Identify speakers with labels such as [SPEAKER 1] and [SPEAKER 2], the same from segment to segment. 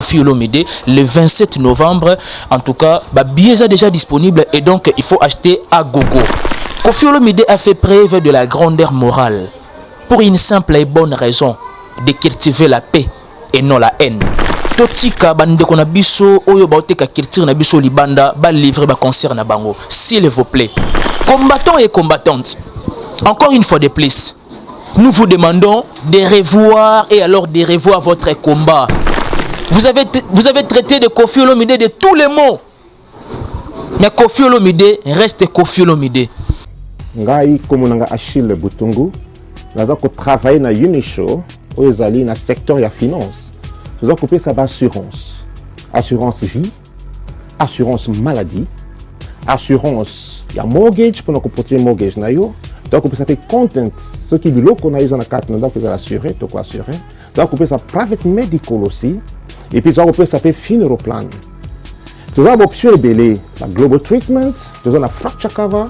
[SPEAKER 1] Koffi Olomide le 27 novembre. En tout cas, billets est déjà disponible et donc il faut acheter à gogo. Koffi Olomide a fait preuve de la grandeur morale pour une simple et bonne raison, de cultiver la paix et non la haine. Totika bande kona biso oyo baoteka culture na biso libanda ba livrer ba concert na bango, s'il vous plaît. Combattants et combattantes, encore une fois de plus, nous vous demandons de revoir et alors de revoir votre combat. Vous avez traité de Koffi Olomide de tous les mots. Mais Koffi Olomide reste Koffi Olomide.
[SPEAKER 2] Ngai komonanga Achille Butungu, naza ko travailler na Unishow oyezali na secteur ya finance. Nous avons coupé ça assurance. Assurance vie, assurance maladie, assurance il y a mortgage pour nous protéger mortgage na yo. Donc on peut s'appeler content, ce qui est qu'on a eu dans la carte, donc vous assurer, tout quoi assurer. Donc on peut s'appeler private medical aussi. Et puis on peut s'appeler funeral plan. Nous avons option belé, la global treatment, nous avons la fracture cover,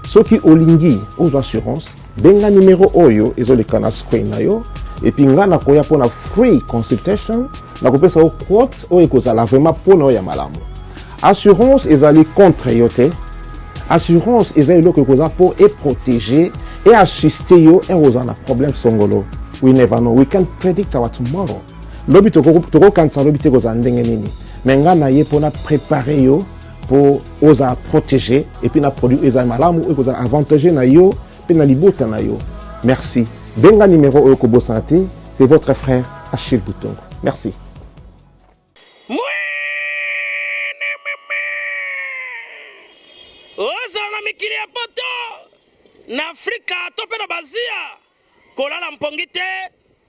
[SPEAKER 2] ce qui olingi aux assurances, benga numéro oyo, ils ont les canaux screen na yo. Et puis nga na koya pour na free consultation, na kopé ça au quote o ekozala vraiment pour na ya malamu. Assurance ezali contre yote. Assurance ezali lo koza pour et protéger et assister yo et ozana problème songolo. We never know. We can't predict our tomorrow. Lobi to kansa lobi te koza ndenge nini. Mais nga na ye pour na préparer yo pour oza protéger et puis na produit ezali malamu e koza avantager na yo pe na libota na yo. Merci. Benga numéro Oyokobo Santé, c'est votre frère Achille Butungu. Merci.
[SPEAKER 3] Ozana mikili ya poto na Afrika tope na bazia kolala mpongite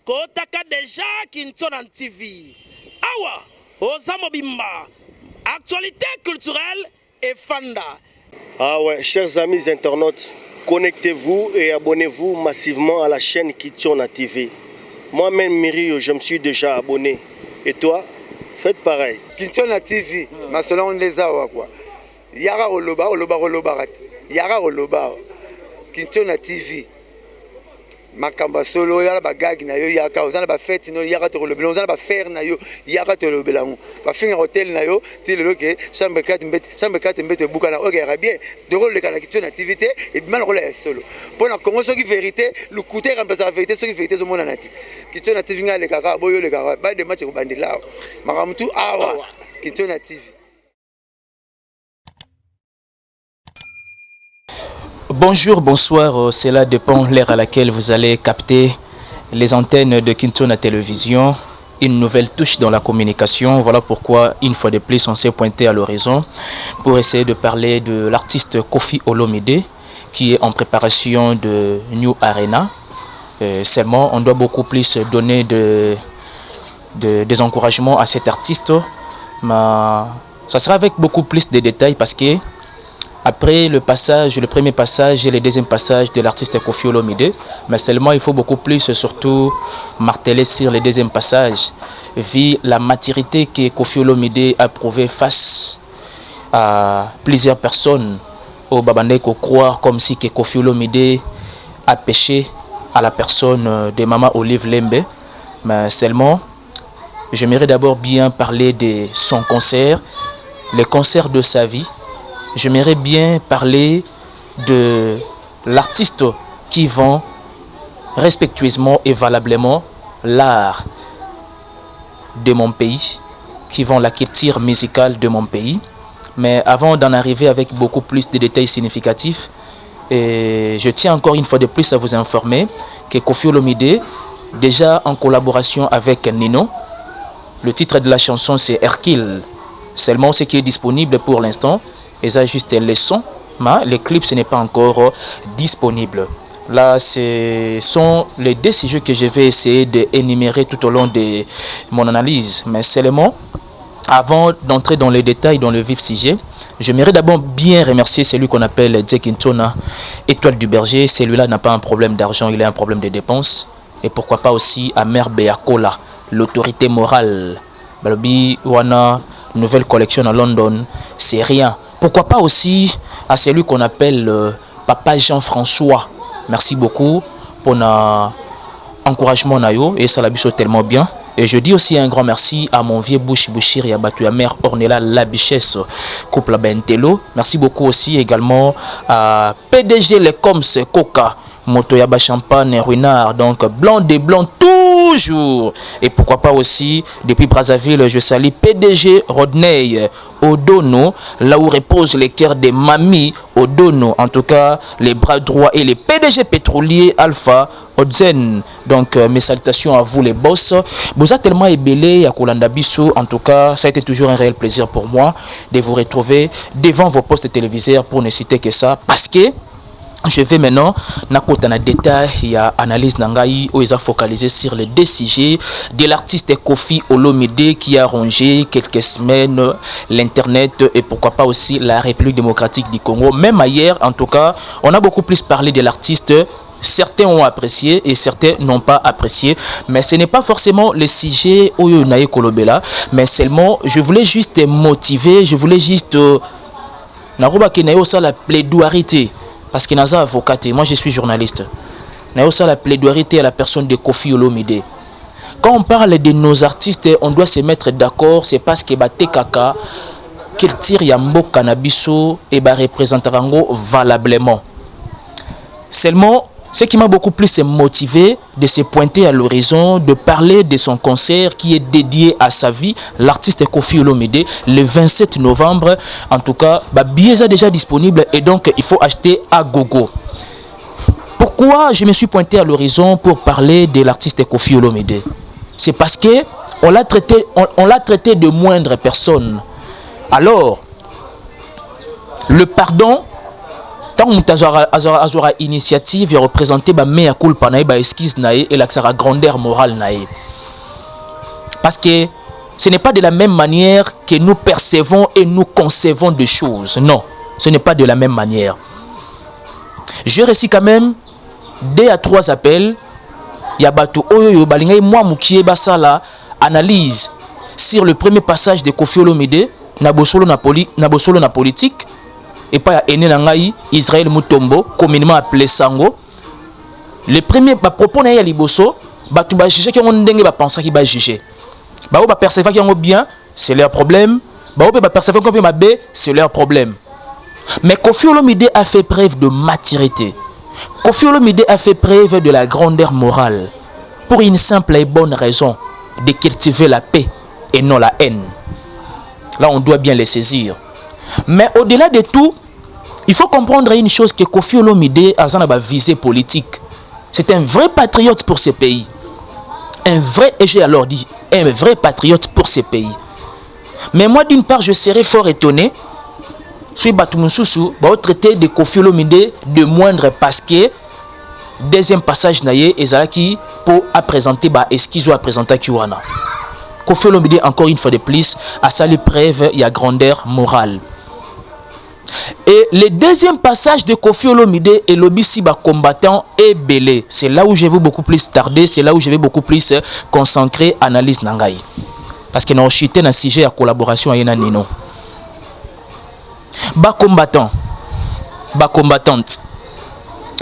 [SPEAKER 3] kotaka deja Kintsona TV. Awa Ozamo Bimba, actualité culturelle et fanda.
[SPEAKER 4] Ah ouais, chers amis internautes, connectez-vous et abonnez-vous massivement à la chaîne Kintsona TV. Moi-même, Mirio, je me suis déjà abonné. Et toi, faites pareil.
[SPEAKER 5] Kintsona TV, ma selon les awa quoi. Yara oloba, oloba, oloba, Yara oloba. Kintsona TV. Makamba solo, yara bagag na yo, yaka, ozana ba fête no, yara to lobela, ozana ba faire na yo, yara to lobela ngo. Ba finga hotel na yo, ti le loke, chambre 4 mbete buka na oke bien. De rôle le kana Kintsona TV et bien rôle ya solo. Pour na Congo soki vérité, le côté remplace la vérité, soki vérité zo mona nati. Kintsona TV nga le kaka, boyo le kaka, ba de match ko bandela. Makamutu awa. Kintsona TV.
[SPEAKER 1] Bonjour, bonsoir, cela dépend de l'heure à laquelle vous allez capter les antennes de Kintsona Télévision. Une nouvelle touche dans la communication, voilà pourquoi une fois de plus on s'est pointé à l'horizon pour essayer de parler de l'artiste Koffi Olomide qui est en préparation de New Arena. Seulement on doit beaucoup plus donner des encouragements à cet artiste, mais ça sera avec beaucoup plus de détails parce que après le premier passage et le deuxième passage de l'artiste Koffi Olomide, mais seulement il faut beaucoup plus surtout marteler sur le deuxième passage, vu la maturité que Koffi Olomide a prouvé face à plusieurs personnes au Babandeko croire comme si que Koffi Olomide a péché à la personne de Mama Olive Lembe, mais seulement j'aimerais d'abord bien parler de son concert, le concert de sa vie. J'aimerais bien parler de l'artiste qui vend respectueusement et valablement l'art de mon pays, qui vend la culture musicale de mon pays. Mais avant d'en arriver avec beaucoup plus de détails significatifs, je tiens encore une fois de plus à vous informer que Koffi Olomide, déjà en collaboration avec Nino, le titre de la chanson c'est Hercule. Seulement ce qui est disponible pour l'instant, et ça juste les sons, mais le clip ce n'est pas encore disponible. Là, ce sont les deux sujets que je vais essayer d'énumérer tout au long de mon analyse. Mais seulement, avant d'entrer dans les détails, dans le vif sujet, j'aimerais d'abord bien remercier celui qu'on appelle Kintsona, Étoile du Berger. Celui-là n'a pas un problème d'argent, il a un problème de dépenses. Et pourquoi pas aussi à Mère Beakola, l'autorité morale. Balobi, Wana, nouvelle collection à London, c'est rien. Pourquoi pas aussi à celui qu'on appelle Papa Jean-François. Merci beaucoup pour l'encouragement et ça l'a tellement bien. Et je dis aussi un grand merci à mon vieux Bouchir et à Batuya mère Ornella Labichesse, couple Bentelo. Merci beaucoup aussi également à PDG Lecoms Coca, Motoyaba Champagne, Ruinard, donc blanc des blancs toujours. Et pourquoi pas aussi, depuis Brazzaville, je salue PDG Rodney Odono, là où reposent les cœurs des mamies Odono, en tout cas les bras droits, et les PDG pétroliers Alpha Odzen. Donc mes salutations à vous les boss. Vous êtes tellement ébélé à Kolanda Bissou. En tout cas, ça a été toujours un réel plaisir pour moi de vous retrouver devant vos postes téléviseurs, pour ne citer que ça, parce que je vais maintenant dans le détail. Il y a analyse nangai où ils ont focalisé sur les deux sujets de l'artiste Koffi Olomide qui a rongé quelques semaines l'internet et pourquoi pas aussi la République démocratique du Congo. Même hier, en tout cas, on a beaucoup plus parlé de l'artiste. Certains ont apprécié et certains n'ont pas apprécié, mais ce n'est pas forcément le sujet où il y a Kolobela, mais seulement je voulais juste motiver, je voulais juste la plaidoirie. Parce que Naza avocat, moi je suis journaliste. Nous avons la plaidoirie à la personne de Koffi Olomide. Quand on parle de nos artistes, on doit se mettre d'accord. C'est parce que Batekaka, qu'il tire Yambo Cannabiso et représenterango valablement. Seulement, ce qui m'a beaucoup plus motivé de se pointer à l'horizon, de parler de son concert qui est dédié à sa vie, l'artiste Koffi Olomide, le 27 novembre. En tout cas, billet est déjà disponible et donc il faut acheter à gogo. Pourquoi je me suis pointé à l'horizon pour parler de l'artiste Koffi Olomide? C'est parce que on l'a traité de moindre personne. Alors, le pardon, tant que azora initiative et représenter ba mea culpa nae, ba esquisse nae et la grandeur morale nae. Parce que ce n'est pas de la même manière que nous percevons et nous concevons des choses. Non, ce n'est pas de la même manière. J'ai reçu quand même 2 à 3 appels. Yabato oyo balingay moi mukie basala analyse sur le premier passage de Koffi Olomide na bosolo na politique. Et pas Ene Nangaï, Israël Mutombo, communément appelé Sango. Le premier propos na liboso, tu vas juger qui ont dengue va penser qui va juger. Ba va percevoir qui ont bien, c'est leur problème. Ba va percevoir qui ont mal, c'est leur problème. Mais Koffi Olomide a fait preuve de maturité. Koffi Olomide a fait preuve de la grandeur morale pour une simple et bonne raison, de cultiver la paix et non la haine. Là, on doit bien les saisir. Mais au-delà de tout, il faut comprendre une chose, que Koffi Olomide a une visée politique. C'est un vrai patriote pour ce pays. Un vrai, et j'ai alors dit, un vrai patriote pour ce pays. Mais moi, d'une part, je serais fort étonné si Batumususu va traiter de Koffi Olomide de moindre parce que deuxième passage naïe ezalaki pour présenter esquizo à présenter Kiwana. Koffi Olomide encore une fois de plus à sa preuve il y a grandeur morale. Et le deuxième passage de Koffi Olomide est l'obisi combattant et belé. C'est là où je vais beaucoup plus tarder, c'est là où je vais beaucoup plus concentrer analyse nangai. Parce que nous avons chité dans un sujet à collaboration avec Nino. Combattant, combattante,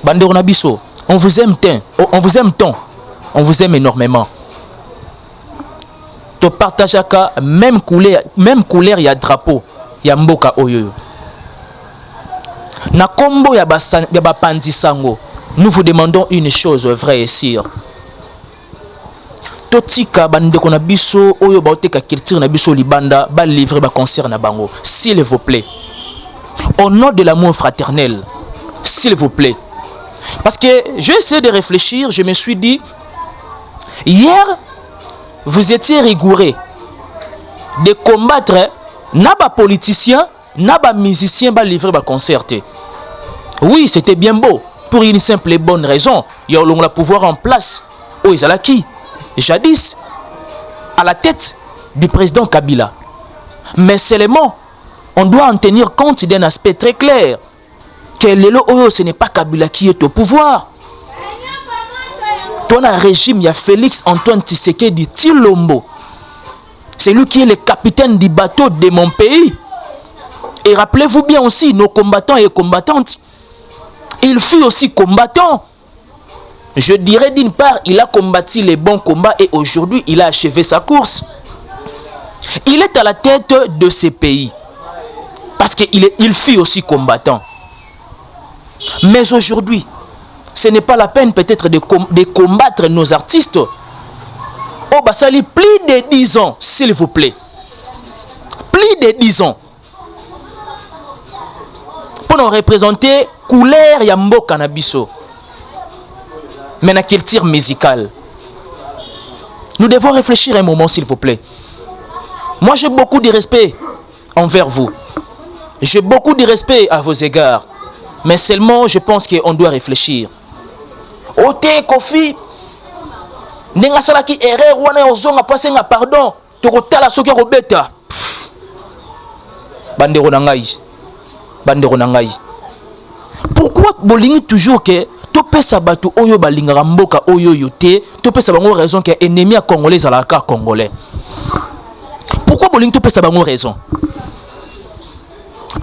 [SPEAKER 1] Bandero Nabiso, on vous aime tant, on vous aime énormément. Tu partages même couleur, il y a drapeau, il y a mboka oyo. Na kombo ya bapandi sango, nous vous demandons une chose vraie et sûre. Totika bandeko na biso oyo baoteka culture na biso libanda ba livrer ba concert na bango, s'il vous plaît. Au nom de l'amour fraternel, s'il vous plaît. Parce que j'ai essayé de réfléchir, je me suis dit, hier, vous étiez rigoureux de combattre naba politicien, naba musicien, ba livrer ba concerté. Oui, c'était bien beau, pour une simple et bonne raison. Il y a le pouvoir en place. Oh, Izalaki, jadis, à la tête du président Kabila. Mais seulement, on doit en tenir compte d'un aspect très clair. Que ce n'est pas Kabila qui est au pouvoir. Ton régime, il y a Félix Antoine Tshisekedi Tshilombo. C'est lui qui est le capitaine du bateau de mon pays. Et rappelez-vous bien aussi, nos combattants et combattantes, il fut aussi combattant. Je dirais d'une part, il a combattu les bons combats et aujourd'hui, il a achevé sa course. Il est à la tête de ces pays. Parce qu'il fut aussi combattant. Mais aujourd'hui, ce n'est pas la peine peut-être de combattre nos artistes. Oh, bah ça lit plus de 10 ans, s'il vous plaît. Plus de 10 ans. Pour nous représenter couleur Yambo Cannabiso. Mais la culture musicale. Nous devons réfléchir un moment, s'il vous plaît. Moi, j'ai beaucoup de respect envers vous. J'ai beaucoup de respect à vos égards. Mais seulement, je pense qu'on doit réfléchir. Ote Kofi, nenga salaki erreur wana ozonga passé nga pardon, tokotala soki robeta. Bandero na ngai. Bandero na ngai. Pourquoi bolingi toujours que topesa bato oyo balingaka mboka oyo yote, topesa bango raison que ennemi a congolais ala ka congolais. Pourquoi bolingi topesa bango raison?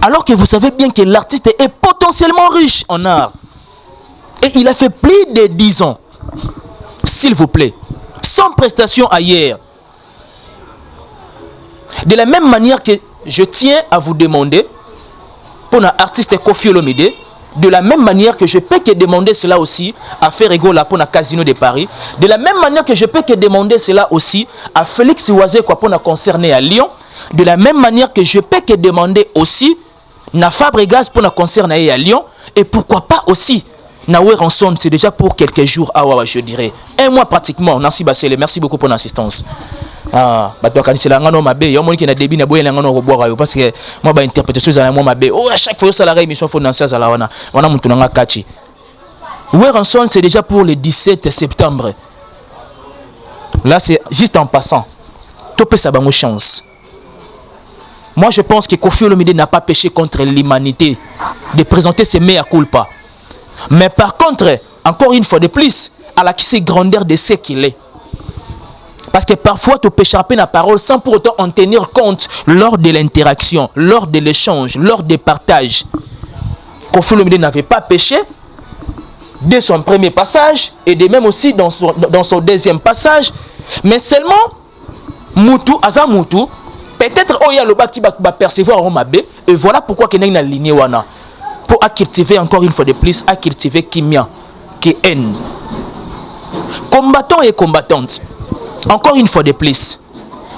[SPEAKER 1] Alors que vous savez bien que l'artiste est potentiellement riche en art. Et il a fait plus de 10 ans. S'il vous plaît. Sans prestation ailleurs. De la même manière que je tiens à vous demander, pour un artiste Koffi Olomide, de la même manière que je peux que demander cela aussi à Ferregola pour un Casino de Paris, de la même manière que je peux que demander cela aussi à Félix Oisé pour un concerné à Lyon, de la même manière que je peux que demander aussi na Fabregas pour un concerné à Lyon, et pourquoi pas aussi na Weranson, c'est déjà pour quelques jours, je dirais. Un mois pratiquement. Nancy Bassele, merci beaucoup pour l'assistance. Ah, parce que moi, interprétation, à chaque fois, ça la émission financière, Weranson, c'est déjà pour le 17 septembre. Là, c'est juste en passant. Topé sa bango chance. Moi, je pense que Koffi Olomide n'a pas péché contre l'humanité de présenter ses mea culpa. Mais par contre, encore une fois de plus, à la qui c'est grandeur de ce qu'il est. Parce que parfois, tu peux échapper la parole sans pour autant en tenir compte lors de l'interaction, lors de l'échange, lors des partages. Koffi Olomide n'avait pas péché dès son premier passage et de même aussi dans son deuxième passage. Mais seulement, Moutou, Aza Moutou, peut-être Oya Loba qui va percevoir Romabé, et voilà pourquoi il y a une lignée wana. Pour cultiver encore une fois de plus, à cultiver Kimia, qui est haine. Combattants et combattantes, encore une fois de plus,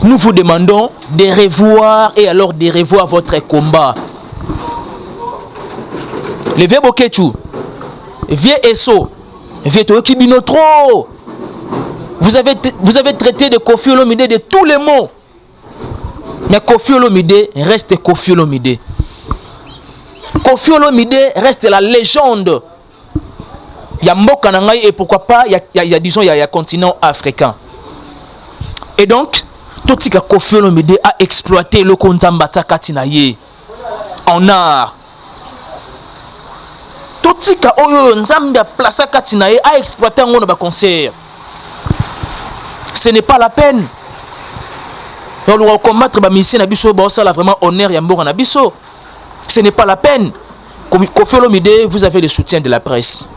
[SPEAKER 1] nous vous demandons de revoir et alors de revoir votre combat. Le vieux Bokechu, vieux Esso, vieux Toekibino trop. Vous avez traité de Koffi Olomide de tous les mots. Mais Koffi Olomide reste Koffi Olomide. Koffi Olomide reste la légende. Il y a Mboka Nangai et pourquoi pas, il y a continent africain. Et donc, tout ce que Koffi Olomide a exploité le Konzambata Katinaye en art. Tout ce que Nzambe a placé Katinaye a exploité en concert. Ce n'est pas la peine. On doit combattre la mission Nabiso, ça a vraiment honneur et amour à Nabiso. Ce n'est pas la peine. Koffi Olomide, vous avez le soutien de la presse.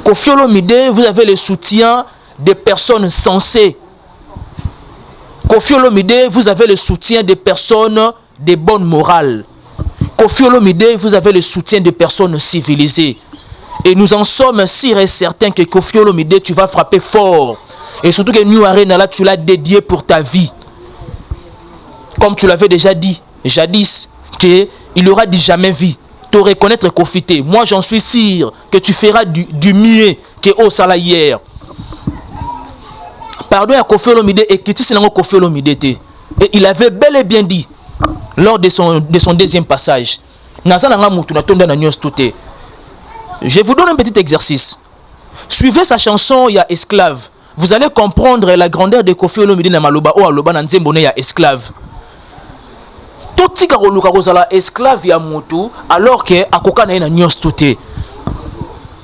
[SPEAKER 1] Koffi Olomide, vous avez le soutien des personnes sensées. Koffi Olomide, vous avez le soutien des personnes de bonne morale. Koffi Olomide, vous avez le soutien des personnes civilisées. Et nous en sommes sûrs et certains que Koffi Olomide, tu vas frapper fort. Et surtout que New Arena, là, tu l'as dédié pour ta vie. Comme tu l'avais déjà dit, jadis, qu'il aura dit jamais vu. Te reconnaître et profiter. Moi, j'en suis sûr que tu feras du mieux que au salaire hier. Pardon à Koffi Olomide et Kiti Senango Koffi Olomide. Et il avait bel et bien dit, lors de son deuxième passage, je vous donne un petit exercice. Suivez sa chanson, il y a Esclave. Vous allez comprendre la grandeur de Koffi Olomide na maloba o aloba na nzembo ne ya esclave. Toti ka koluka kozala esclave ya mutu alors que akoka na nyos touté.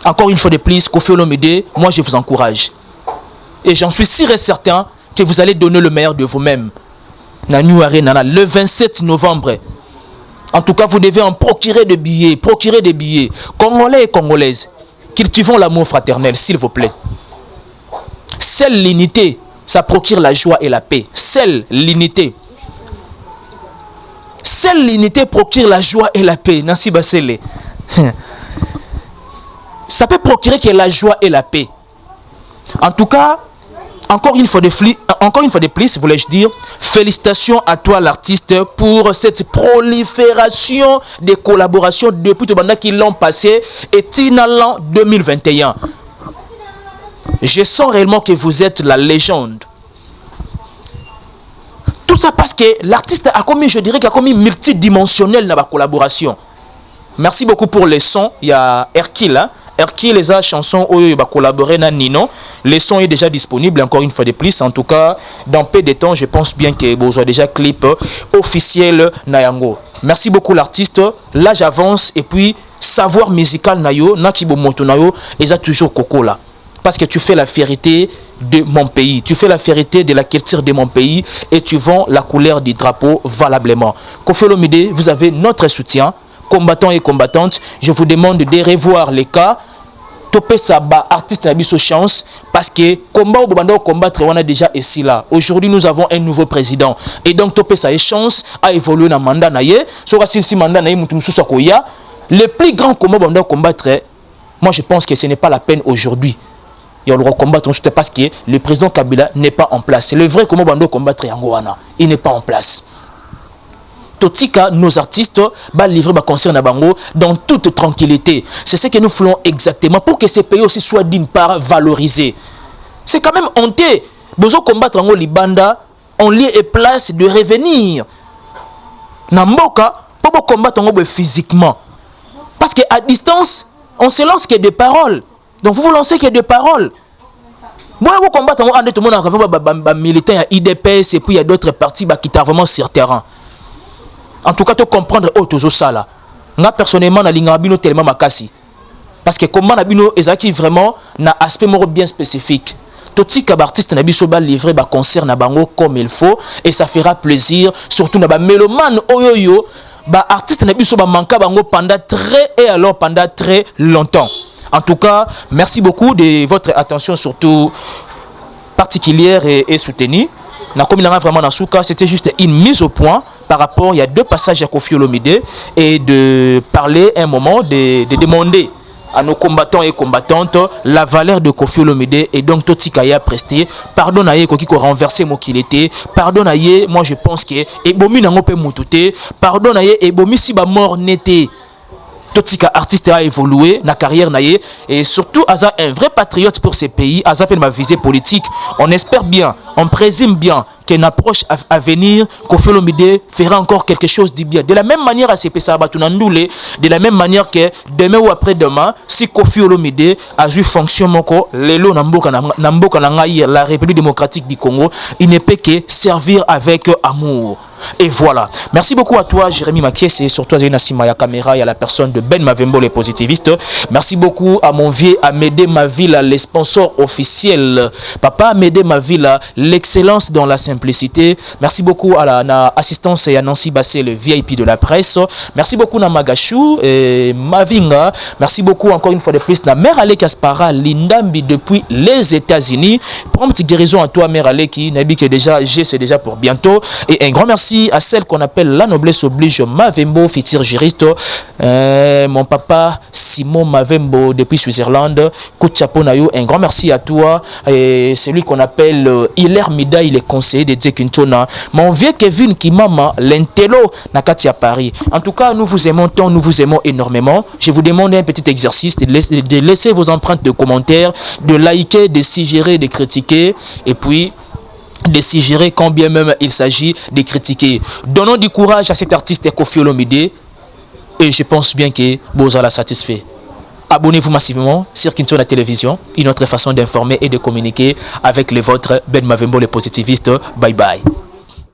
[SPEAKER 1] Encore une fois de plus, Koffi Olomide, moi je vous encourage. Et j'en suis sûr et certain que vous allez donner le meilleur de vous-même. Na New Arena le 27 novembre. En tout cas, vous devez en procurer des billets, Congolais et Congolaises. Cultivons l'amour fraternel, s'il vous plaît. Seule l'unité, ça procure la joie et la paix. Seule l'unité. Seule l'unité procure la joie et la paix. Nancy Bassele. Ça peut procurer que la joie et la paix. En tout cas, encore une fois de plus, voulais-je dire, félicitations à toi l'artiste pour cette prolifération des collaborations depuis tout le monde qui l'ont passé et l'an 2021. Je sens réellement que vous êtes la légende. Tout ça parce que l'artiste a commis, je dirais, qu'il a commis multidimensionnel dans la collaboration. Merci beaucoup pour les sons. Il y a Hercule, hein? Hercule, les chansons où il va collaborer avec Nino. Les sons est déjà disponible encore une fois de plus. En tout cas, dans peu de temps, je pense bien que vous aurez déjà clip officiel Nayango. Merci beaucoup l'artiste. Là, j'avance et puis savoir musical Nayo, Nakibo Moto Nayo, ils ont toujours Coco là. Parce que tu fais la fierté de mon pays. Tu fais la fierté de la culture de mon pays et tu vends la couleur du drapeau valablement. Koffi Olomide, vous avez notre soutien. Combattants et combattantes, je vous demande de revoir les cas. Topé Saba, artiste n'a pas chance parce que combat au Bobando combattre on a déjà ici là. Aujourd'hui nous avons un nouveau président et donc Topé sa chance à évoluer dans mandat naie. Sera si mandat naie mutumsu sokoya. Le plus grand combat Bobando combattre, moi je pense que ce n'est pas la peine aujourd'hui. Et on le combattre parce que le président Kabila n'est pas en place. C'est le vrai combat Bobando combattre Yangoana. Il n'est pas en place. Totika, nos artistes, livrer ma concert à Bango dans toute tranquillité. C'est ce que nous voulons exactement pour que ces pays aussi soient d'une part valorisés. C'est quand même honteux. Besoin combattre en Libanda, on lieu et place de revenir. Namboka, pour combattre en physiquement. Parce qu'à distance, on se lance que des paroles. Donc vous vous lancez que des paroles. Moi, vous combattez en tout le monde a militants, il y a IDPS et puis il y a d'autres partis qui sont vraiment sur terrain. En tout cas, tu comprendre autre ça là. Moi personnellement, na lingabino tellement makasi. Parce que comment nabino ezaki vraiment na aspect bien spécifique. Toti ka artiste na biso ba livrer ba concert na bango comme il faut et ça fera plaisir surtout na ba mélomane oyoyo ba artiste na biso ba manka bango pendant très longtemps. En tout cas, merci beaucoup de votre attention surtout particulière et soutenue. C'était juste une mise au point par rapport, il y a deux passages à Koffi Olomide et de parler un moment, de demander à nos combattants et combattantes la valeur de Koffi Olomide et donc Totikaya presté. Pardon à Koki ko renversé mon qu'il était. Pardon à moi je pense que Ebomi n'a pas mutute. Pardon à Ebomi si ba mort n'était. Totika artiste a évolué na carrière naie et surtout Aza un vrai patriote pour ces pays. Aza peine ma visée politique. On espère bien, on présume bien qu'une approche à venir, Koffi Olomide fera encore quelque chose de bien. De la même manière à CP Sabatunandoule, de la même manière que demain ou après-demain, si Koffi Olomide a joué fonction moko, lelo namboka la République démocratique du Congo, il ne peut que servir avec amour. Et voilà. Merci beaucoup à toi, Jérémy Makies, et surtout à Zéna Simaya Caméra et à la personne de Ben Mavembo, les positivistes. Merci beaucoup à mon vieux Amédée Mavila, les sponsors officiels. Papa Amédée Mavila, l'excellence dans la simplicité. Merci beaucoup à la assistance et à Nancy Bassé, le VIP de la presse. Merci beaucoup à Magachou et Mavinga. Merci beaucoup encore une fois de plus à Mère Ale Kaspara Lindambi depuis les États-Unis. Prompte guérison à toi, Mère Ale, qui n'a dit que déjà, c'est déjà pour bientôt. Et un grand merci à celle qu'on appelle la noblesse oblige Mavembo, futur juriste. Mon papa Simon Mavembo depuis Suisse-Irlande. Kuchaponayo, un grand merci à toi. Et celui qu'on appelle Hilaire Mida, il est conseiller de Djekintona. Mon vieux Kevin Kimama, l'intello Nakati à Paris. En tout cas, nous vous aimons tant, nous vous aimons énormément. Je vous demande un petit exercice de laisser vos empreintes de commentaires, de liker, de suggérer, de critiquer. Et puis de suggérer quand bien même il s'agit de critiquer. Donnons du courage à cet artiste Koffi Olomide et je pense bien que Boza l'a satisfait. Abonnez-vous massivement sur Kintona Télévision, une autre façon d'informer et de communiquer avec les vôtres. Ben Mavembo, les positivistes. Bye bye.